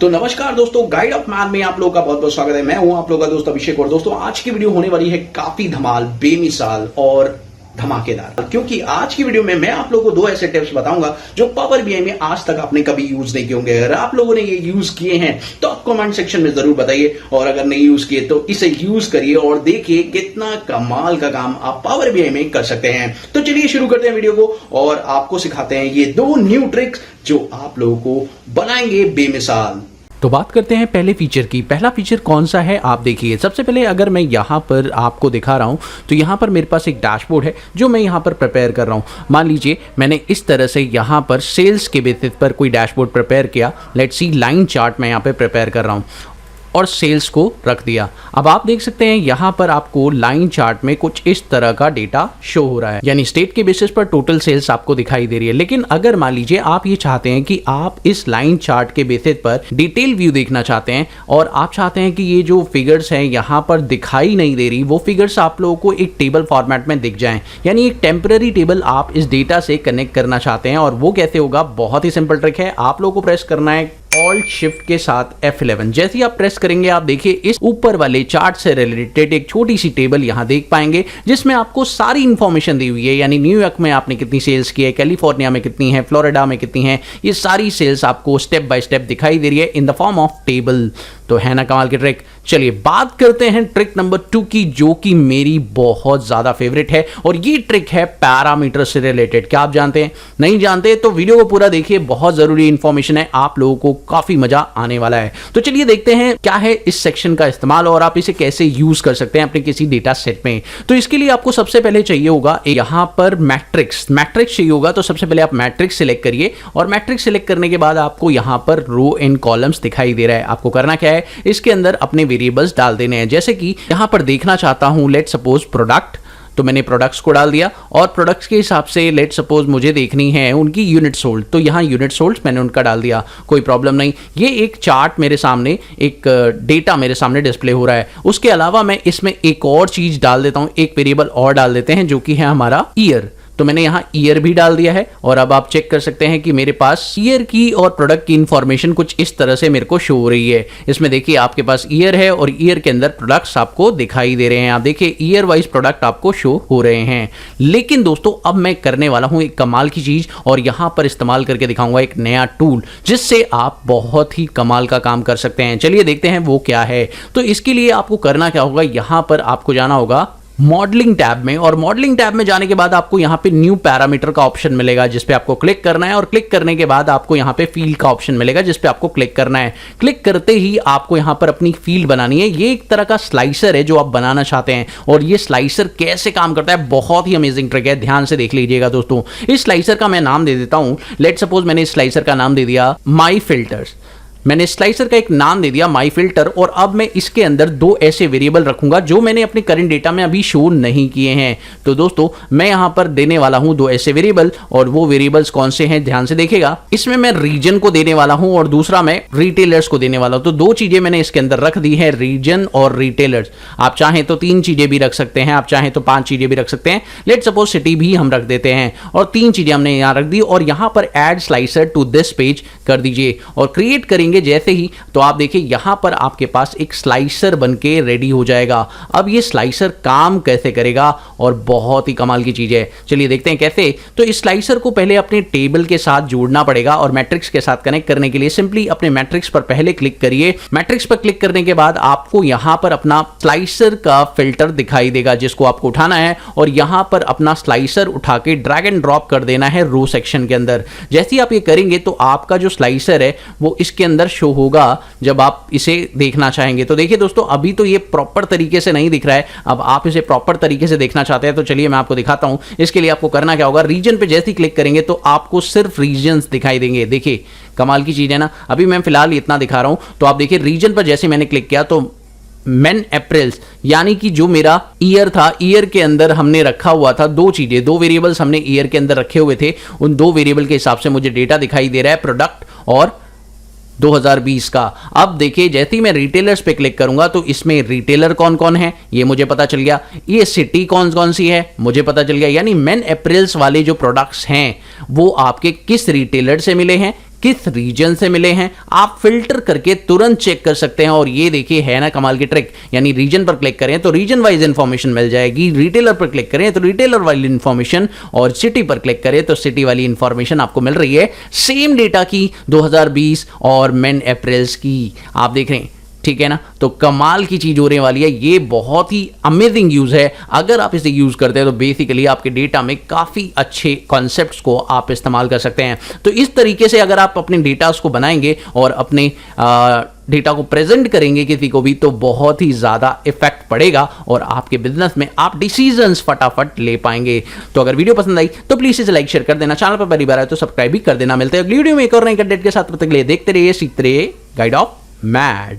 तो नमस्कार दोस्तों, गाइड ऑफ मैन में आप लोगों का बहुत बहुत स्वागत है। मैं हूं आप लोगों का दोस्त अभिषेक। और दोस्तों आज की वीडियो होने वाली है काफी धमाल, बेमिसाल और धमाकेदार, क्योंकि आज की वीडियो में मैं आप लोगों को दो ऐसे टिप्स बताऊंगा जो पावर बीआई में आज तक आपने कभी यूज नहीं किए होंगे। अगर आप लोगों ने ये यूज किए हैं तो आप कमेंट सेक्शन में जरूर बताइए, और अगर नहीं यूज किए तो इसे यूज करिए और देखिए कितना कमाल का काम आप पावर बीआई में कर सकते हैं। तो चलिए शुरू करते हैं वीडियो को और आपको सिखाते हैं ये दो न्यू ट्रिक्स जो आप लोगों को बनाएंगे बेमिसाल। तो बात करते हैं पहले फीचर की। पहला फीचर कौन सा है आप देखिए। सबसे पहले अगर मैं यहाँ पर आपको दिखा रहा हूँ तो यहाँ पर मेरे पास एक डैशबोर्ड है जो मैं यहाँ पर प्रिपेयर कर रहा हूँ। मान लीजिए मैंने इस तरह से यहाँ पर सेल्स के बेसिस पर कोई डैशबोर्ड प्रिपेयर किया। लेट्स सी लाइन चार्ट मैं यहाँ पे प्रिपेयर कर रहा हूँ और सेल्स को रख दिया। अब आप देख सकते हैं यहाँ पर आपको लाइन चार्ट में कुछ इस तरह का डेटा शो हो रहा है, यानी स्टेट के बेसिस पर टोटल सेल्स आपको दिखाई दे रही है। लेकिन अगर मान लीजिए आप ये चाहते हैं कि आप इस लाइन चार्ट के बेसिस पर डिटेल व्यू देखना चाहते हैं और आप चाहते हैं कि ये जो फिगर्स हैं यहाँ पर दिखाई नहीं दे रही, वो फिगर्स आप लोगों को एक टेबल फॉर्मेट में दिख जाएं, यानी एक टेम्पररी टेबल आप इस डेटा से कनेक्ट करना चाहते हैं। और वो कैसे होगा, बहुत ही सिंपल ट्रिक है। आप लोगों को प्रेस करना है ऑल्ट शिफ्ट के साथ F11। जैसे ही आप प्रेस करेंगे आप देखिए इस ऊपर वाले चार्ट से रिलेटेड एक छोटी सी टेबल यहां देख पाएंगे जिसमें आपको सारी इंफॉर्मेशन दी हुई है, यानी न्यूयॉर्क में आपने कितनी सेल्स की है, कैलिफोर्निया में कितनी है, फ्लोरिडा में कितनी है, ये सारी सेल्स आपको स्टेप बाय स्टेप दिखाई दे रही है in the form of table. तो है ना कमाल की ट्रिक। चलिए बात करते हैं ट्रिक नंबर 2 की, जो कि मेरी बहुत ज्यादा फेवरेट है, और ये ट्रिक है पैरामीटर से रिलेटेड। क्या आप जानते हैं? नहीं जानते तो वीडियो को पूरा देखिए, बहुत जरूरी इंफॉर्मेशन है, आप लोगों को काफी मजा आने वाला है। तो चलिए देखते हैं क्या है इस सेक्शन का इस्तेमाल और आप इसे कैसे यूज कर सकते हैं अपने किसी डेटा सेट में। तो इसके लिए आपको सबसे पहले चाहिए होगा यहां पर मैट्रिक्स चाहिए होगा। तो सबसे पहले आप मैट्रिक्स सिलेक्ट करिए और मैट्रिक्स सिलेक्ट करने के बाद आपको यहां पर रो एंड कॉलम्स दिखाई दे रहा है। आपको करना क्या है, इसके अंदर अपने वेरिएबल्स डाल देने हैं। जैसे कि यहां पर देखना चाहता हूं, लेट सपोज प्रोडक्ट, तो मैंने प्रोडक्ट्स को डाल दिया और प्रोडक्ट्स के हिसाब से लेट सपोज मुझे देखनी है उनकी यूनिट सोल्ड, तो यहाँ यूनिट सोल्ड मैंने उनका डाल दिया, कोई प्रॉब्लम नहीं। ये एक चार्ट मेरे सामने, एक डेटा मेरे सामने डिस्प्ले हो रहा है। उसके अलावा मैं इसमें एक और चीज डाल देता हूँ, एक वेरिएबल और डाल देते हैं जो कि है हमारा ईयर। तो मैंने यहाँ ईयर भी डाल दिया है और अब आप चेक कर सकते हैं कि मेरे पास ईयर की और प्रोडक्ट की इंफॉर्मेशन कुछ इस तरह से मेरे को शो हो रही है। इसमें देखिए आपके पास ईयर है और ईयर के अंदर प्रोडक्ट्स आपको दिखाई दे रहे हैं। आप देखिए ईयर वाइज प्रोडक्ट आपको शो हो रहे हैं। लेकिन दोस्तों अब मैं करने वाला हूं एक कमाल की चीज और यहां पर इस्तेमाल करके दिखाऊंगा एक नया टूल जिससे आप बहुत ही कमाल का काम कर सकते हैं। चलिए देखते हैं वो क्या है। तो इसके लिए आपको करना क्या होगा, यहां पर आपको जाना होगा मॉडलिंग टैब में, और मॉडलिंग टैब में जाने के बाद आपको यहां पे न्यू पैरामीटर का ऑप्शन मिलेगा जिस पे आपको क्लिक करना है, और क्लिक करने के बाद आपको यहां पे फील्ड का ऑप्शन मिलेगा जिस पे आपको क्लिक करना है। क्लिक करते ही आपको यहां पर अपनी फील्ड बनानी है। ये एक तरह का स्लाइसर है जो आप बनाना चाहते हैं, और ये स्लाइसर कैसे काम करता है, बहुत ही अमेजिंग ट्रिक है, ध्यान से देख लीजिएगा दोस्तों। इस स्लाइसर का मैं नाम दे देता हूं, लेट सपोज मैंने इस स्लाइसर का नाम दे दिया माई फिल्टर्स। मैंने स्लाइसर का एक नाम दे दिया माई फिल्टर, और अब मैं इसके अंदर दो ऐसे वेरिएबल रखूंगा जो मैंने अपने करंट डेटा में अभी शो नहीं किए हैं। तो दोस्तों मैं यहां पर देने वाला हूं दो ऐसे वेरिएबल, और वो वेरिएबल्स कौन से हैं ध्यान से देखिएगा। इसमें मैं रीजन को देने वाला हूं और दूसरा मैं रिटेलर्स को देने वाला हूं। तो दो चीजें मैंने इसके अंदर रख दी है, रीजन और रिटेलर्स। आप चाहें तो 3 चीजें भी रख सकते हैं, आप चाहें तो 5 चीजें भी रख सकते हैं। लेट सपोज सिटी भी हम रख देते हैं, और 3 चीजें हमने यहां रख दी, और यहां पर add slicer to this page कर दीजिए और क्रिएट करेंगे जैसे ही, तो आप देखिए यहां पर आपके पास एक स्लाइसर बनके रेडी हो जाएगा। अब ये स्लाइसर काम कैसे करेगा, और बहुत ही कमाल की चीज है, चलिए देखते हैं कैसे। तो इस स्लाइसर को पहले अपने टेबल के साथ जोड़ना पड़ेगा, और मैट्रिक्स के साथ कनेक्ट करने के लिए सिंपली अपने मैट्रिक्स पर पहले क्लिक करिए। मैट्रिक्स पर क्लिक करने के बाद आपको यहां पर अपना स्लाइसर का फिल्टर दिखाई देगा जिसको आपको उठाना है, और यहां पर अपना स्लाइसर उठा के ड्रैग एंड ड्रॉप कर देना है रो सेक्शन के अंदर। जैसे ही आप ये करेंगे तो आपका जो स्लाइसर है वो इसके अंदर शो होगा जब आप इसे देखना चाहेंगे। तो देखिए दोस्तों अभी तो ये प्रॉपर तरीके से नहीं दिख रहा है, अब आप इसे प्रॉपर तरीके से देखना चाहते हैं तो चलिए मैं आपको दिखाता हूं। इसके लिए आपको करना क्या होगा, रीजन पे जैसे ही क्लिक करेंगे तो आपको सिर्फ रीजन्स दिखाई देंगे। देखिए कमाल की चीज है ना। अभी मैं फिलहाल इतना दिखा रहा हूं, तो आप देखिए रीजन पर जैसे मैंने क्लिक किया तो मैन अप्रैल्स, यानी कि जो मेरा ईयर था, ईयर के अंदर हमने रखा हुआ था दो चीजें, दो वेरिएबल्स हमने ईयर के अंदर रखे हुए थे, उन दो वेरिएबल के हिसाब से मुझे डेटा दिखाई दे रहा है, प्रोडक्ट और 2020 का। अब देखिए जैसे ही मैं रिटेलर्स पे क्लिक करूंगा तो इसमें रिटेलर कौन कौन है ये मुझे पता चल गया, ये सिटी कौन कौन सी है मुझे पता चल गया, यानी मैन अप्रैल्स वाले जो प्रोडक्ट्स हैं वो आपके किस रिटेलर से मिले हैं, किस रीजन से मिले हैं, आप फिल्टर करके तुरंत चेक कर सकते हैं। और ये देखिए है ना कमाल की ट्रिक, यानी रीजन पर क्लिक करें तो रीजन वाइज इंफॉर्मेशन मिल जाएगी, रिटेलर पर क्लिक करें तो रिटेलर वाली इंफॉर्मेशन, और सिटी पर क्लिक करें तो सिटी वाली इंफॉर्मेशन आपको मिल रही है सेम डेटा की 2020 और मैन अप्रैल्स की। आप देख रहे हैं, ठीक है ना। तो कमाल की चीज होने वाली है, ये बहुत ही अमेजिंग यूज है। अगर आप इसे यूज करते हैं तो बेसिकली आपके डेटा में काफी अच्छे कॉन्सेप्ट्स को आप इस्तेमाल कर सकते हैं। तो इस तरीके से अगर आप अपने डेटा को बनाएंगे और अपने डेटा को प्रेजेंट करेंगे किसी को भी, तो बहुत ही ज्यादा इफेक्ट पड़ेगा और आपके बिजनेस में आप डिसीजंस फटाफट ले पाएंगे। तो अगर वीडियो पसंद आई तो प्लीज इसे लाइक शेयर कर देना, चैनल पर पहली बार आए तो सब्सक्राइब भी कर देना। मिलते हैं अगली वीडियो में एक और नई कंटेंट के साथ, तब तक के लिए देखते रहिए, सीखते रहिए गाइड ऑफ मैड।